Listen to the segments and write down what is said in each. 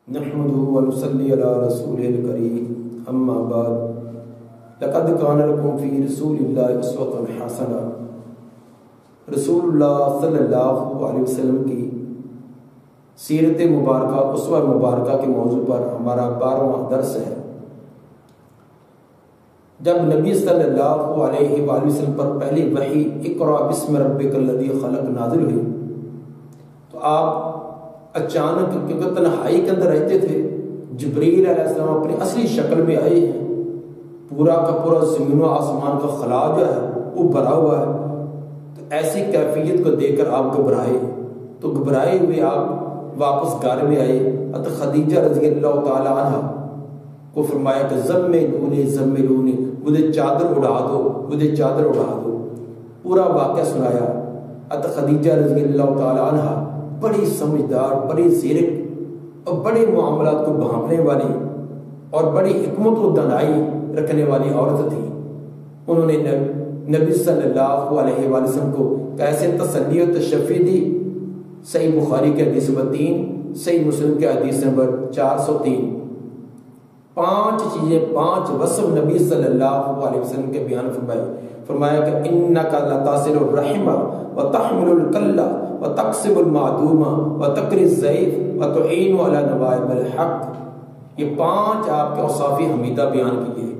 نحمده ونصلي على رسوله الكريم اما بعد لقد كان لكم في رسول الله اسوة حسنة۔ رسول اللہ صلی اللہ علیہ وسلم کی سیرت مبارکہ اسوہ مبارکہ کے موضوع پر ہمارا 12واں درس ہے۔ جب نبی صلی اللہ علیہ وآلہ وسلم پر پہلی وحی اقرأ بسم ربک الذی خلق نازل ہوئی تو آپ اچانک کیونکہ تنہائی کے اندر رہتے تھے، جبریل علیہ السلام اپنی اصلی شکل میں آئے ہیں، پورا کا پورا زمین و آسمان کا خلا جو ہے وہ بھرا ہوا ہے، تو ایسی کیفیت کو دیکھ کر آپ گھبرائے، تو گھبرائے ہوئے آپ واپس گھر میں آئے۔ حضرت خدیجہ رضی اللہ تعالی عنہ کو فرمایا کہ زملونی مجھے چادر اڑا دو، مجھے چادر اڑا دو، پورا واقعہ سنایا۔ حضرت خدیجہ رضی اللہ تعالی عنہ بڑی سمجھدار، بڑی زیرک اور بڑے معاملات کو بھانپنے والی اور بڑی حکمت و دانائی رکھنے والی عورت تھی۔ انہوں نے نبی صلی اللہ علیہ وآلہ وسلم کو کیسے تسلی و تشفی دی۔ صحیح بخاری کے حدیث نمبر 3، صحیح مسلم کے حدیث نمبر 403۔ 5 چیزیں، 5 وصف نبی صلی اللہ علیہ وسلم کے بیان فرمایا کہ انک لتصل الرحم وتحمل الکل وتکسب المعدوم وتقری الضیف وتعین علی نوائب الحق۔ یہ 5 آپ کے اوصاف حمیدہ بیان کیے۔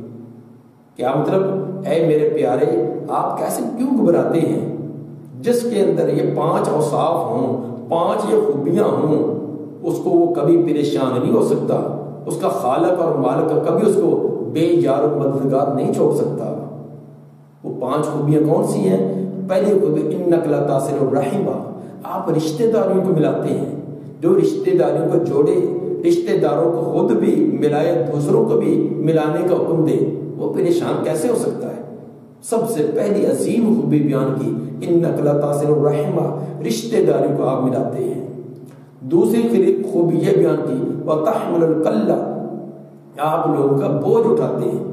کیا مطلب؟ اے میرے پیارے، آپ کیسے کیوں گھبراتے ہیں؟ جس کے اندر یہ 5 اوصاف ہوں، 5 یہ خوبیاں ہوں، اس کو وہ کبھی پریشان نہیں ہو سکتا، اس کا خالق اور مالک کبھی اس کو بے یار و مددگار نہیں چھوڑ سکتا۔ وہ 5 خوبیاں کون سی ہیں؟ پہلی خوبی انک لتصل الرحم، آپ رشتہ داریوں کو ملاتے ہیں۔ جو رشتہ داریوں کو جوڑے، رشتہ داروں کو خود بھی ملائے، دوسروں کو بھی ملانے کا حکم دے، وہ پریشان کیسے ہو سکتا ہے؟ سب سے پہلی عظیم خوبی بیان کی انک لتصل الرحم، رشتہ داریوں کو آپ ملاتے ہیں۔ دوسری خوبی یہ بیان کی وتحمل الکل، آپ لوگوں کا بوجھ اٹھاتے ہیں،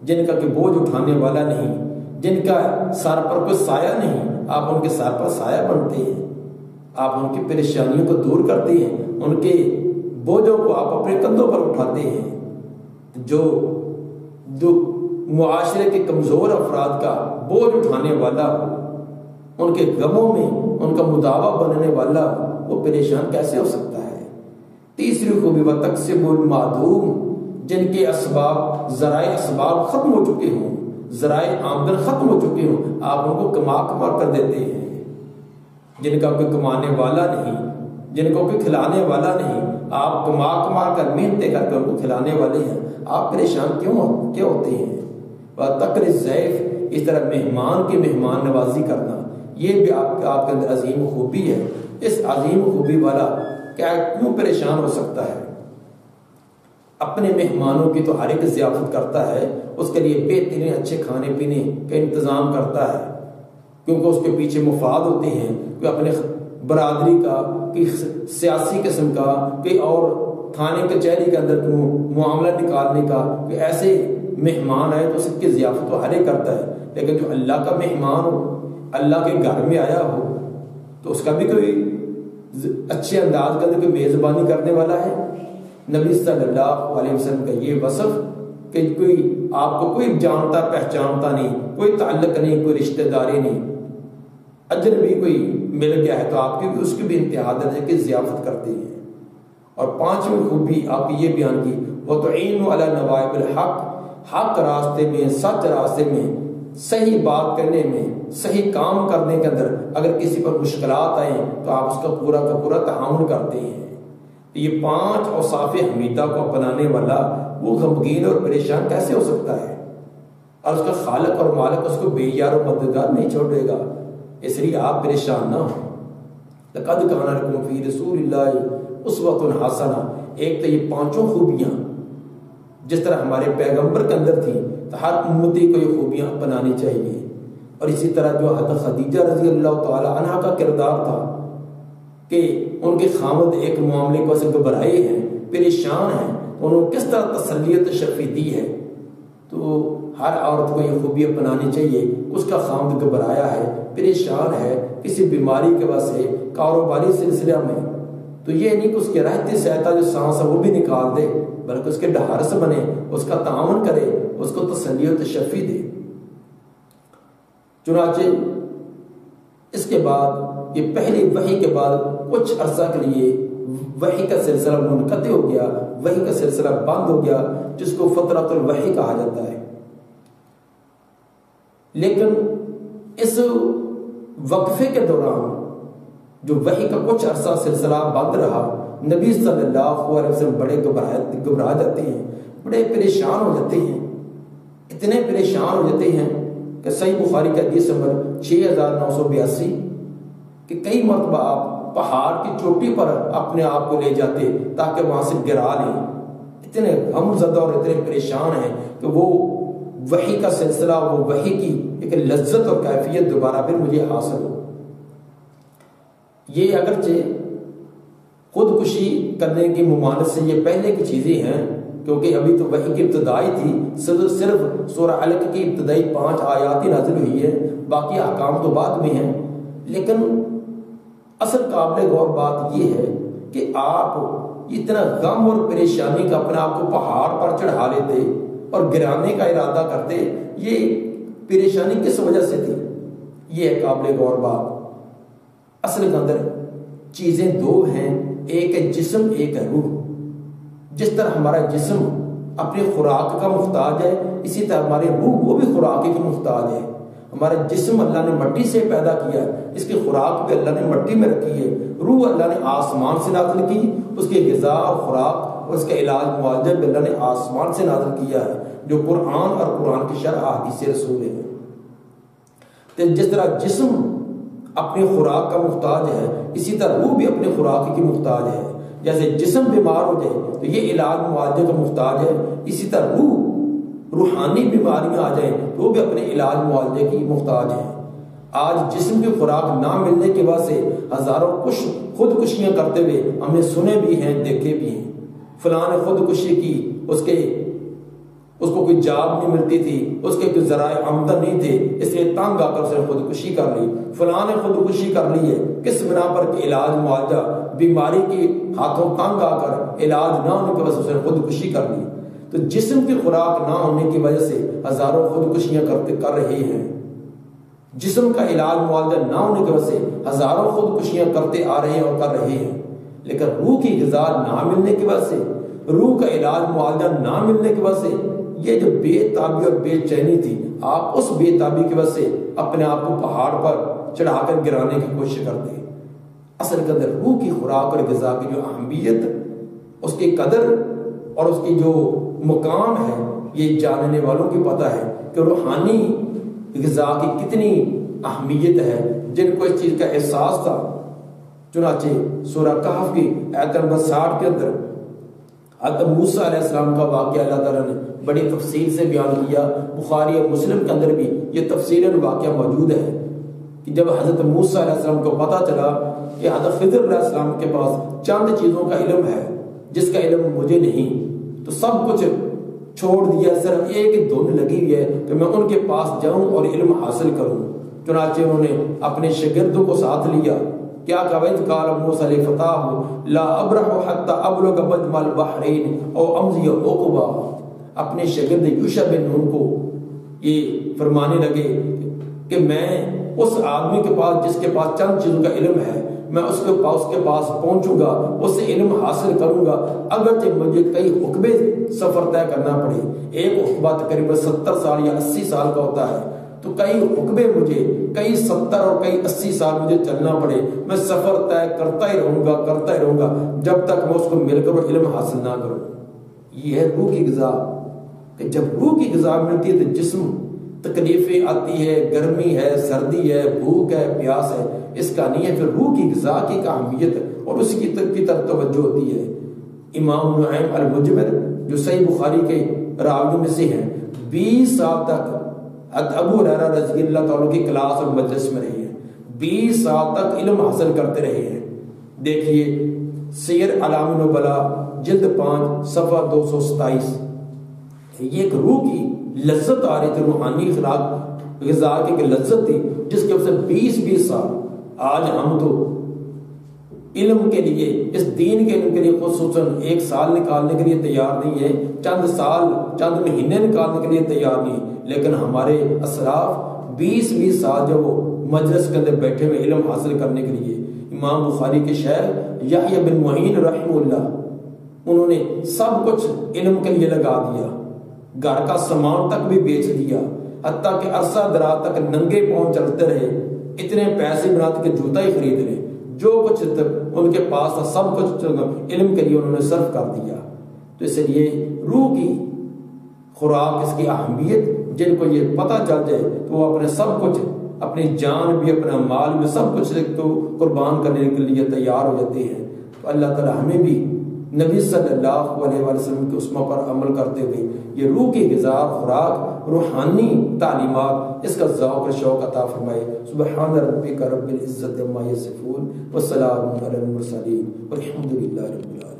جن کا کہ بوجھ اٹھانے والا نہیں، جن کا سر پر کوئی سایہ نہیں، آپ ان کے سر پر سایہ بنتے ہیں، آپ ان کی پریشانیوں کو دور کرتے ہیں، ان کے بوجھوں کو آپ اپنے کندھوں پر اٹھاتے ہیں۔ جو معاشرے کے کمزور افراد کا بوجھ اٹھانے والا ہو، ان کے غموں میں ان کا مداوا بننے والا ہو، وہ پریشان کیسے ہو سکتا ہے؟ تیسری خوبی وتکسب المعدوم، جن کے اسباب، ذرائع اسباب ختم ہو چکے ہوں، ذرائع آمدن ختم ہو چکے ہوں، آپ ان کو کما کر دیتے ہیں۔ جن کا کوئی کمانے والا نہیں، جن کو کوئی کھلانے والا نہیں، آپ کما کر محنتیں کر کے ان کو کھلانے والے ہیں، آپ پریشان کیوں ہوتے ہیں؟ وتقری الضیف، اس طرح مہمان کی مہمان نوازی کرنا، یہ بھی آپ کے اندر عظیم خوبی ہے۔ اس عظیم خوبی والا کیوں پریشان ہو سکتا ہے؟ اپنے مہمانوں کی تو ہر ایک ضیافت کرتا ہے، اس کے لیے بہترین اچھے کھانے پینے کا انتظام کرتا ہے، کیونکہ اس کے پیچھے مفاد ہوتے ہیں، کوئی اپنے برادری کا، کوئی سیاسی قسم کا، کوئی اور تھانے کچہری کے اندر معاملہ نکالنے کا، کوئی ایسے مہمان آئے تو اس کی ضیافت تو ہر ایک کرتا ہے۔ لیکن جو اللہ کا مہمان ہو، اللہ کے گھر میں آیا ہو، تو اس کا بھی کوئی اچھے انداز کا کوئی میزبانی کرنے والا ہے۔ نبی صلی اللہ علیہ وسلم کا یہ وصف کہ کوئی آپ کو کوئی جانتا پہچانتا نہیں، کوئی تعلق نہیں، کوئی رشتہ داری نہیں، اجنبی کوئی مل گیا ہے تو آپ کی بھی اس کی بھی انتہا درجے کی ضیافت کرتے ہیں۔ اور 5ویں خوبی آپ کی یہ بیان کی وتعین علی نوائب الحق، حق راستے میں، سچ راستے میں، صحیح بات کرنے میں، صحیح کام کرنے کے اندر اگر کسی پر مشکلات آئیں تو آپ اس کا پورا تعاون کرتے ہیں۔ یہ 5 اوصاف حمیدہ کو اپنانے والا وہ غمگین اور پریشان کیسے ہو سکتا ہے؟ اور اس کا خالق اور مالک اس کو بے یار و مددگار نہیں چھوڑے گا، اس لیے آپ پریشان نہ ہوں۔ لقد کان لکم فی رسول اللہ اسوۃ حسنہ، ایک تو یہ 5 خوبیاں جس طرح ہمارے پیغمبر کے اندر تھیں، تو ہر امتی کو یہ خوبیاں اپنانی چاہیے۔ اور اسی طرح جو حضرت خدیجہ رضی اللہ تعالی عنہ کا کردار تھا کہ ان کے خامد ایک معاملے کو سے گھبرائے ہیں، پریشان ہیں، انہوں نے کس طرح تسلیت شفی دی ہے، تو ہر عورت کو یہ خوبی اپنانی چاہیے۔ اس کا خامد گھبرایا ہے، پریشان ہے کسی بیماری کی وجہ سے، کاروباری سلسلہ میں، تو یہ نہیں کہ اس کے رہتے سہتا جو سانس ہے وہ بھی نکال دے، بلکہ اس کے ڈھارس بنے، اس کا تعاون کرے، اس کو تسلی و تشفی دے۔ چنانچہ اس کے بعد یہ پہلی وحی کے بعد کچھ عرصہ کے لیے وحی کا سلسلہ منقطع ہو گیا، وحی کا سلسلہ بند ہو گیا، جس کو فترۃ الوحی کہا جاتا ہے۔ لیکن اس وقفے کے دوران جو وحی کا کچھ عرصہ سلسلہ بند رہا، نبی صلی اللہ علیہ وسلم بڑے گھبرا جاتے ہیں، بڑے پریشان ہو جاتے ہیں، اتنے پریشان ہو جاتے ہیں کہ صحیح بخاری کا حدیث نمبر 6982 کہ کئی مرتبہ آپ پہاڑ کی چوٹی پر اپنے آپ کو لے جاتے تاکہ وہاں سے گرا لیں۔ اتنے غم زدہ اور اتنے پریشان ہیں کہ وہ وحی کا سلسلہ، وہ وحی کی ایک لذت اور کیفیت دوبارہ پھر مجھے حاصل ہو۔ یہ اگرچہ خودکشی کرنے کی ممانعت سے یہ پہلے کی چیزیں ہیں، کیونکہ ابھی تو وحی کی ابتدائی تھی، صرف سورہ علق کی ابتدائی 5 آیات ہی نازل ہوئی ہے، باقی احکام تو بعد میں ہیں۔ لیکن اصل قابل غور بات یہ ہے کہ آپ اتنا غم اور پریشانی کا اپنے آپ کو پہاڑ پر چڑھا لیتے اور گرانے کا ارادہ کرتے، یہ پریشانی کس وجہ سے تھی؟ یہ ہے قابل غور بات۔ اصل کے اندر چیزیں دو ہیں، ایک ہے جسم، ایک ہے روح۔ جس طرح ہمارا جسم اپنی خوراک کا محتاج ہے، اسی طرح ہماری روح وہ بھی خوراک کی محتاج ہے۔ ہمارا جسم اللہ نے مٹی سے پیدا کیا، اس کی خوراک بھی اللہ نے مٹی میں رکھی ہے۔ روح اللہ نے آسمان سے نازل کی، اس کی غذا اور خوراک اور اس کا علاج معالجہ بھی اللہ نے آسمان سے نازل کیا ہے، جو قرآن اور قرآن کی شرح حدیث رسول ہے۔ تو جس طرح جسم اپنی خوراک کا محتاج ہے، اسی طرح روح بھی اپنی خوراک کی محتاج ہے۔ جیسے جسم بیمار ہو جائے تو یہ علاج معالجے کا محتاج ہے، اسی طرح روحانی بیماریاں آ جائیں تو وہ بھی اپنے علاج معالجے کی محتاج ہیں۔ آج جسم کی خوراک نہ ملنے کی وجہ سے ہزاروں خودکشیاں کرتے ہوئے ہم نے سنے بھی ہیں، دیکھے بھی ہیں۔ فلاں نے خودکشی کی، اس کو کوئی جاب نہیں ملتی تھی، اس کے کوئی ذرائع آمدن نہیں تھے، اس لیے تنگ آ کر اس نے خودکشی کر لی۔ فلاں نے خودکشی کر لی ہے، کس بنا پر کہ علاج معالجہ، بیماری کی ہاتھوں تنگ آ کر علاج نہ ہونے کی وجہ سے اس نے خودکشی کر لی۔ تو جسم کی خوراک نہ ہونے کی وجہ سے ہزاروں خودکشیاں کر رہے ہیں، جسم کا علاج معالجہ نہ ہونے کی وجہ سے ہزاروں خودکشیاں کرتے آ رہے ہیں اور کر رہے ہیں۔ لیکن روح کی غذا نہ ملنے کی وجہ سے، روح کا علاج معالجہ نہ ملنے کی وجہ سے یہ جو بے تابی اور بے چینی تھی، آپ اس بے تابی کی وجہ سے اپنے آپ کو پہاڑ پر چڑھا کر گرانے کی کوشش کرتے ہیں۔ اصل کے اندر روح کی خوراک اور غذا کی جو اہمیت، اس کی قدر اور اس کی جو مقام ہے، یہ جاننے والوں کی پتہ ہے کہ روحانی غذا کی کتنی اہمیت ہے، جن کو اس چیز کا احساس تھا۔ چنانچہ سورہ کہف کی آیت نمبر 60 کے اندر حضرت موسیٰ علیہ السلام کا واقعہ اللہ تعالیٰ نے بڑی تفصیل سے بیان کیا۔ بخاری اور مسلم کے اندر بھی یہ تفصیلاً واقعہ موجود ہے کہ جب حضرت موسیٰ علیہ السلام کو پتہ چلا کہ حضرت خضر علیہ السلام کے پاس چند چیزوں کا علم ہے جس کا علم مجھے نہیں، تو سب کچھ چھوڑ دیا، صرف ایک دھن لگی ہوئی ہے کہ میں ان کے پاس جاؤں اور علم حاصل کروں۔ چنانچہ انہوں نے اپنے شاگردوں کو ساتھ لیا۔ کیا کہا؟ قال موسیٰ لفتاہ لا ابرح حتی ابلغ مجمع البحرین او امضی عقبہ۔ اپنے شاگرد یوشع بن نون کو یہ فرمانے لگے کہ میں اس آدمی کے پاس جس کے پاس چند چیزوں کا علم ہے، میں اس کے پاس پہنچوں گا، اس سے علم حاصل کروں گا، اگرچہ مجھے کئی حقبے سفر طے کرنا پڑے۔ ایک حقبہ تقریباً 70 سال یا 80 سال کا ہوتا ہے، تو کئی حقبے مجھے کئی 70 اور کئی 80 سال مجھے چلنا پڑے، میں سفر طے کرتا ہی رہوں گا جب تک میں اس کو مل کر علم حاصل نہ کروں۔ یہ ہے روح کی غذا، کہ جب روح کی غذا ملتی ہے تو جسم تکلیفیں آتی ہے، گرمی ہے، سردی ہے، بھوک ہے، پیاس ہے، اس کا نہیں ہے۔ پھر روح کی غذا کی اہمیت اور اس کی طرف توجہ ہوتی ہے۔ امام نعیم المجمر جو صحیح بخاری کے راوی میں سے ہیں، 20 سال تک ابو ہریرہ رضی اللہ تعالیٰ کی کلاس اور مجلس میں رہے ہیں، 20 سال تک علم حاصل کرتے رہے ہیں۔ دیکھیے سیر اعلام النبلاء جلد 5 صفحہ 227۔ یہ ایک روح کی لذت آ رہی تھی، روحانی خوراک غذا کی ایک لذت تھی جس کے وجہ سے 20 سال۔ آج ہم تو علم کے لیے، اس دین کے علم کے لیے خصوصاً 1 سال نکالنے کے لیے تیار نہیں ہے، چند سال چند مہینے نکالنے کے لیے تیار نہیں، لیکن ہمارے اسلاف 20 سال جو وہ مجلس کے اندر بیٹھے ہوئے علم حاصل کرنے کے لیے۔ امام بخاری کے شیخ یحییٰ بن معین رحمہ اللہ، انہوں نے سب کچھ علم کے لیے لگا دیا، گھر کا سامان تک بھی بیچ دیا، حتیٰ کہ عرصہ دراز تک ننگے پاؤں چلتے رہے، اتنے پیسے بناتے کہ جوتا ہی خرید لیں، جو کچھ ان کے پاس تھا سب کچھ علم کے لیے انہوں نے صرف کر دیا۔ تو اس لیے روح کی خوراک، اس کی اہمیت جن کو یہ پتہ چل جائے تو وہ اپنے سب کچھ، اپنی جان بھی، اپنا مال بھی، سب کچھ تو قربان کرنے کے لیے تیار ہو جاتے ہیں۔ تو اللہ تعالیٰ ہمیں بھی نبی صلی اللہ علیہ وسلم کے اسمہ پر عمل کرتے ہوئے یہ روح کی غذا، خوراک، روحانی تعلیمات، اس کا ذوق اور شوق عطا فرمائے۔ سبحان ربک رب العزت عما یصفون والسلام علی المرسلین والحمد للہ رب العالمین۔